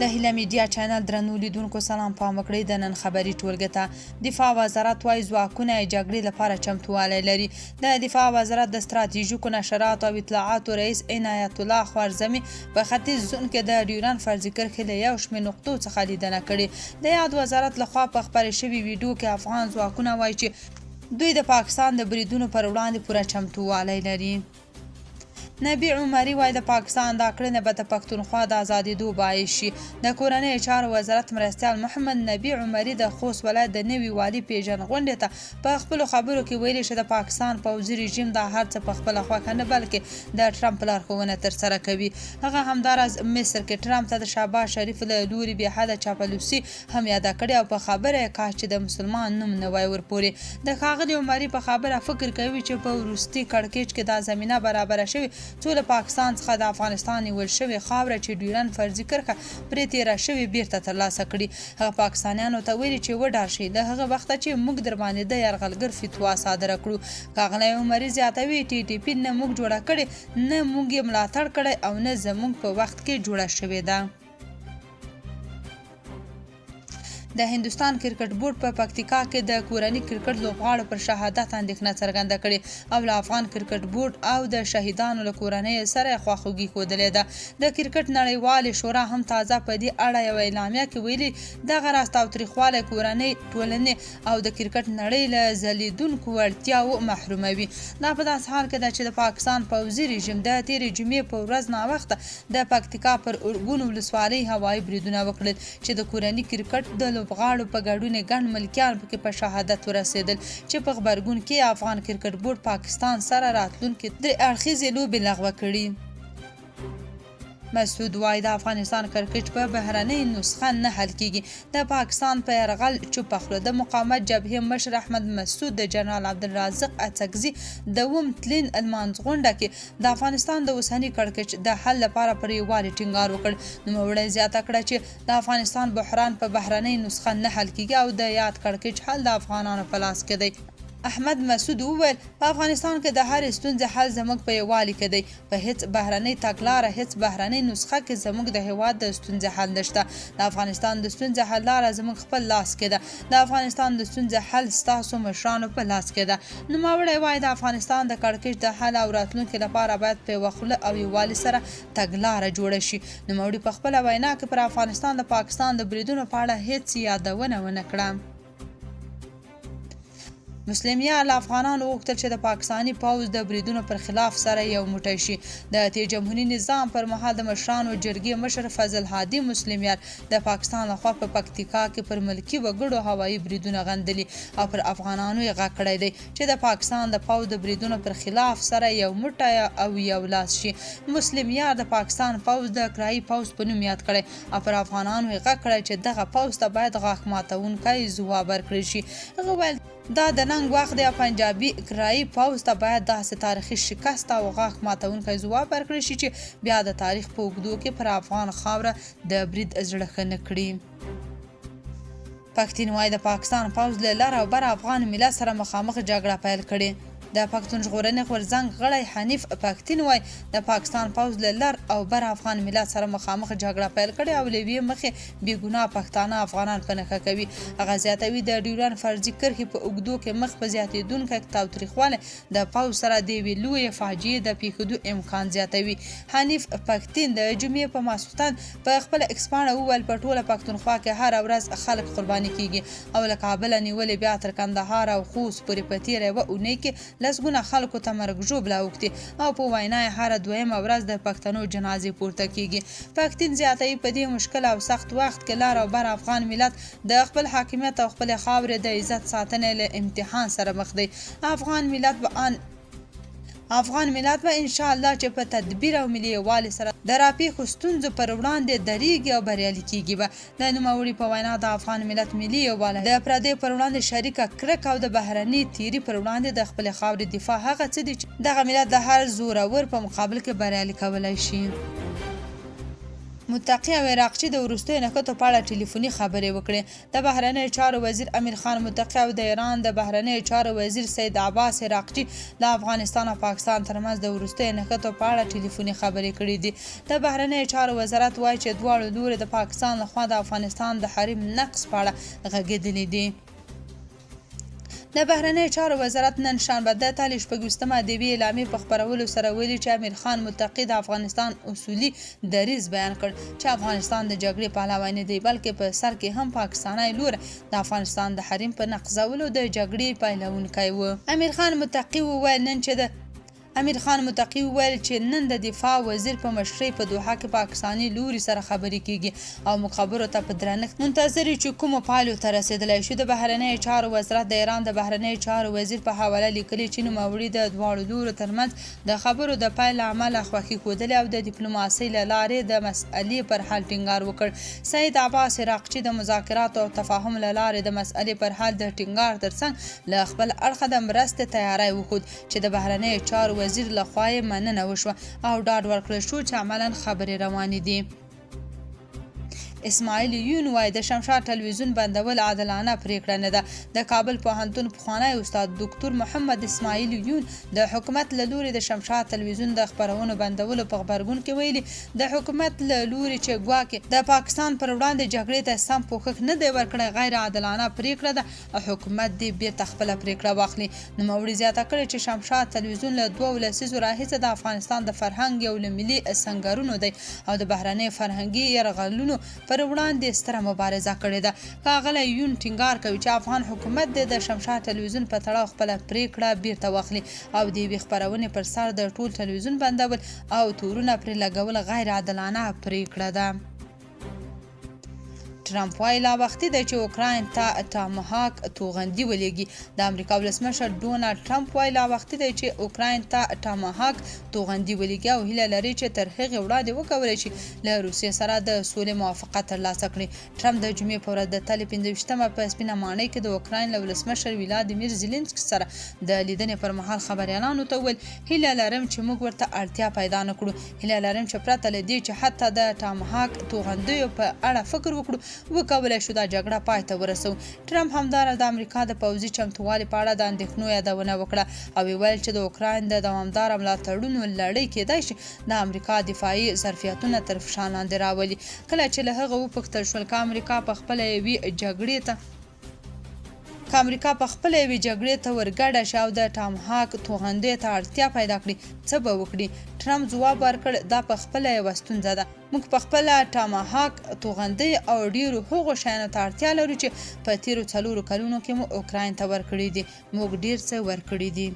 د هیله میډیا چینل درنو لیدونکو سلام، پام وکړئ د نن خبري ټولګه ته. دفاع وزارت وايي ځواکونه یې جګړې لپاره چمتووالی لري. د دفاع وزارت د ستراتیژیکو نشراتو او اطلاعاتو رئیس عنایت الله خوارزمي په ختیځ زون کې د ډیورند فرضي کرښې له یو شمېر نقطو څخه لیدنه کړې. د یاد وزارت لخوا په خپرې شوي ویډیو کې افغان ځواکونه وایي چې دوی د پاکستان د بریدونو پر وړاندې پوره چمتووالی لري. نبی عمري وایي د پاکستان دا کړنه به د پښتونخوا د ازادېدو باعث شي. د کورنۍ چارو وزارت مرستیال محمد نبی عمري د خوست ولایت د نوي والي پیژن غونډې ته په خپلو خبرو کې ویلي چې د پاکستان پوځي رژیم دا هر څه په خپله خوښه نه بلکې د ټرمپ لارښوونه ترسره کوي. هغه همداراز مصر کې ټرمپ ته د شهباز شریف له لوري بې حده چاپلوسي هم یاده کړې او په خبره یې کاش چې د مسلمان نوم نه وای ورپورې. د ښاغلي عمري په خبره فکر کوي چې په وروستي کړکېچ کې دا زمینه برابره شوې څو له پاکستان څخه د افغانستان نیول شوې خاوره چې ډیورند فرضي کرښه پرې تېره شوې بیرته ترلاسه کړي. هغه پاکستانیانو ته ویلي چې وډار شئ له هغه وخته چې موږ در باندې د یرغلګر فتوا صادره کړو. ښاغلی عمري زیاتوي ټي ټي پي نه موږ جوړه کړې نه موږ یې ملاتړ کړی او نه زموږ په وخت کې جوړه شوې ده. د هندوستان کرکټ بورډ په پکتیکا کې د کورني کرکټ لوبغاړو پر شهادت اندېښنه څرګنده کړې او له افغان کرکټ بورډ او د شهیدانو له کورنۍ سره خواخوږي ښودلې ده. د کرکټ نړیوالې شورا هم تازه په دې اړه یوه اعلامیه کې ویلي دغه راز تاوتریخوالی کورنۍ ټولنې او د کرکټ نړۍ له ځلیدونکو وړتیاوو محروموي. دا په داسې حال کې ده چې د پاکستان پوځي رژیم د تېرې جمعې په ورځ ناوخته د پکتیکا پر ارګون ولسوالۍ هوایي بریدونه وکړل چې د کورني کرکټ د لوبغاړو په ګډون ګڼ ملکیان پکې په شهادت ورسېدل چې په غبرګون کې افغان کرکټ بورډ پاکستان سره راتلونکي درې اړخیزې لوبې لغوه کړي. مسعود وایي د افغانستان کرکټ په بهرنۍ نسخه نه حل کیږي. د پاکستان په یرغل چوپه خوله د مقاومت جبهې مشر احمد مسعود د جنرال عبدالرازق اڅکزي د اووم تلین لمانځغونډه کې د افغانستان د اوسني کړکېچ د حل لپاره پر یووالي ټینګار وکړ. نوموړی زیاته کړه چې د افغانستان بحران په بهرنۍ نسخه نه حل کیږي او د یاد کړکېچ حل د افغانانو په لاس کې دی. احمد مسعود وویل په افغانستان کې د هر ستونزې حل زموږ په یووالي کې دی. په هیڅ بهرنۍ تګلاره هیڅ بهرنۍ نسخه کې زموږ د هیواد د ستونزې حل نشته. د افغانستان د ستونزې حل لاره زموږ خپل لاس کې ده. د افغانستان د ستونزې حل ستاسو مشرانو په لاس کې ده. نوموړی وایي د افغانستان د کړکېچ د حل او راتلونکي لپاره باید په یوه خوله او یووالي سره تګلاره جوړه شي. نوموړي په خپله وینا کې پر افغانستان د پاکستان د بریدونو په اړه هیڅ یادونه ونه کړه. مسلم یار له افغانانو وغوښتل چې د پاکستاني پوځ د بریدونو پر خلاف سره یو موټی شي. د تیر جمهوري نظام پر مهال د مشرانو جرګې مشر فضل هادي مسلم یار د پاکستان لخوا په پکتیکا کې پر ملکي وګړو هوایي بریدونه غندلي او پر افغانانو یې غږ کړی دی چې د پاکستان د پوځ د بریدونو پر خلاف سره یو موټی او یو لاس شي. مسلم یار د پاکستان پوځ د کرایي پوځ په نوم یاد کړی او پر افغانانو یې غږ کړی چې دغه پوځ ته باید غاښ ماتونکی ځواب ورکړل شي. هغه ویل دا د ننګ وخت دی پنجابي کرایي پوځ ته باید داسې تاریخي شکست او غاښ ماتونکی ځواب ورکړل شي چې بیا د تاریخ په اوږدو کې پر افغان خاوره د برید زړه ښه نه کړي. پښتون وایي د پاکستان پوځ له لر او بر افغان ملت سره مخامخ جګړه پیل کړې. د پښتون ژغورنې غورځنګ غړی حنیف پښتون وایي د پاکستان پوځ له لر او بر افغان ملت سره مخامخ جګړه پیل کړې او له یوې مخې بې ګناه پښتانه افغانان په نښه کوي. هغه زیاتوي د ډیورند فرضي کرښې په اوږدو کې مخ په زیاتېدونکی تاوتریخوالی د پوځ سره د یوې لویې فاجعې د پېښېدو امکان زیاتوي. حنیف پښتون د جمعې په ماسخوتن په خپله اکس پاڼه وویل په ټوله پښتونخوا کې هره ورځ خلک قرباني کیږي او له کابله نیولې بیا تر کندهار او خوست پورې په تېره یوه اونۍ کې لسګونه خلکو ته مرګ ژوبله اوښتې او په وینا یې هره دویمه ورځ د پښتنو جنازې پورته کیږي. پښتون زیاتوي په دې مشکل او سخت وخت کې لر او بر افغان ملت د خپل حاکمیت او خپلې خاورې د عزت ساتنې له امتحان سره مخ دی. افغان ملت به انشاءالله چې په تدبیر او ملي یووالي سره د راپېښو ستونزو پر وړاندې درېږي او بریالي کیږي به. د نوموړي په وینا د افغان ملت ملي یووالی د پردیو پر وړاندې شریکه کرکه او د بهرني تیري پر وړاندې د خپلې خاورې دفاع هغه څه دي چې دغه ملت د هر زورور په مقابل کې بریالي کولی شي. متقي او عراقچي د وروستیو نښتو په اړه ټلیفوني خبرې وکړې. د بهرنیو چارو وزیر امیر خان متقي او د ایران د بهرنیو چارو وزیر سید عباس عراقچي د افغانستان او پاکستان ترمنځ د وروستیو نښتو په اړه ټلیفوني خبرې کړې دي. د بهرنیو چارو وزارت وایي چې دواړو لوري د پاکستان لخوا د افغانستان د حریم نقض په اړه غږېدلي دي. د بهرنیو چارو وزارت نن شنبه د تالي شپږویشتمه د یوې اعلامیې په خپرولو سره ویلي چې امیر خان متقي د افغانستان اصولي دریځ بیان کړ چې افغانستان د جګړې پهلوی نه دی بلکې په سر کې هم پاکستاني لور د افغانستان د حریم په نقضولو د جګړې پیلوونکی و. امیر خان متقي وویل چې نن د دفاع وزیر په مشرۍ په دوحه کې پاکستاني لوري سره خبرې کیږي او موږ خبرو ته په درنښت منتظر یو چې کومو پایلو ته رسیدلی شو. د بهرنیو چارو وزارت د ایران د بهرنیو چارو وزیر په حواله لیکلي چې نوموړي د دواړو لورو ترمنځ د خبرو د پیل له امله خوښي ښودلې او د ډیپلوماسۍ له لارې د مسألې پر حل ټینګار وکړ. سید عباس عراقچي د مذاکراتو او تفاهم له لارې د مسألې پر حل د ټینګار ترڅنګ له خپل اړخه د مرستې تیاری وښود چې د بهرنیو چارو وزیر لخوا مننه وشوه او ډاډ ورکړل شو چې عملاً خبرې روانې دي. اسماعیل یون وایي د شمشاد تلویزیون بندول عادلانه پریکړه نه ده. د کابل پوهنتون پخوانی استاد ډاکټر محمد اسماعیل یون د حکومت له لوري د شمشاد تلویزیون د خپرونو بندولو په غبرګون کې ویلي د حکومت له لوري چې ګواکې د پاکستان پر وړاندې جګړې ته سم پوښښ نه دی ورکړی غیر عادلانه پریکړه ده او حکومت دې بیرته خپله پریکړه واخلي. نوموړي زیاته کړې چې شمشاد تلویزیون له 2 لسیزو راهیسې د افغانستان د فرهنګ یو له ملي سنګرونو دی او د بهرنیو فرهنګي یرغلونو پر وړاندې ستره مبارزه کړې ده. ښاغلی یون ټینګار کوي چې افغان حکومت د شمشاد تلویزیون په تړاو خپله پریکړه بیرته واخلي او د یوې خپرونې پر سر د ټول تلویزیون بندول او تورونه پرې لګول غیر عادلانه پریکړه ده. ټرمپ وایي لا وختي دی چې اوکراین ته ټامهاک توغندي ولېږي. د امریکا ولسمشر ډونالډ ټرمپ وایي لا وختي دی چې اوکراین ته ټامهاک توغندي ولېږي او هیله لري چې تر هغې وړاندې وکولی شي له روسیې سره د سولې موافقت ترلاسه کړي. ټرمپ د جمعې په ورځ د تلې 25مه په سپینه ماڼۍ کې د اوکراین له ولسمشر ولادیمیر زیلنسکي سره د لیدنې پر مهال خبریالانو ته وویل هیله لرم چې موږ ورته اړتیا پیدا نه کړو. هیله لرم چې پرته له دې چې حتی د ټامهاک توغندیو په اړه فکر وکړو وکولای شو دا جګړه پای ته ورسو. ټرمپ همداراز د امریکا د پوځي چمتووالي په اړه د اندېښنو یادونه وکړه او ویل چې د اوکراین د دوامداره ملاتړونو لړۍ کېدای شي د امریکا دفاعي ظرفیتونه تر فشار لاندې راولي. کله چې له هغه وپوښتل شول که امریکا په خپله یوې جګړې ته ورګډه شي او د ټامهاک توغندیو ته اړتیا پیدا کړي څه به وکړي. ټرمپ ځواب ورکړ دا په خپله یوه ستونزه ده. موږ په خپله ټامهاک توغندۍ او ډیرو هغو شیانو ته اړتیا لرو چې په تیرو 4 کلونو کې مو اوکراین ته ورکړي دي. موږ ډیر څه ورکړي دي.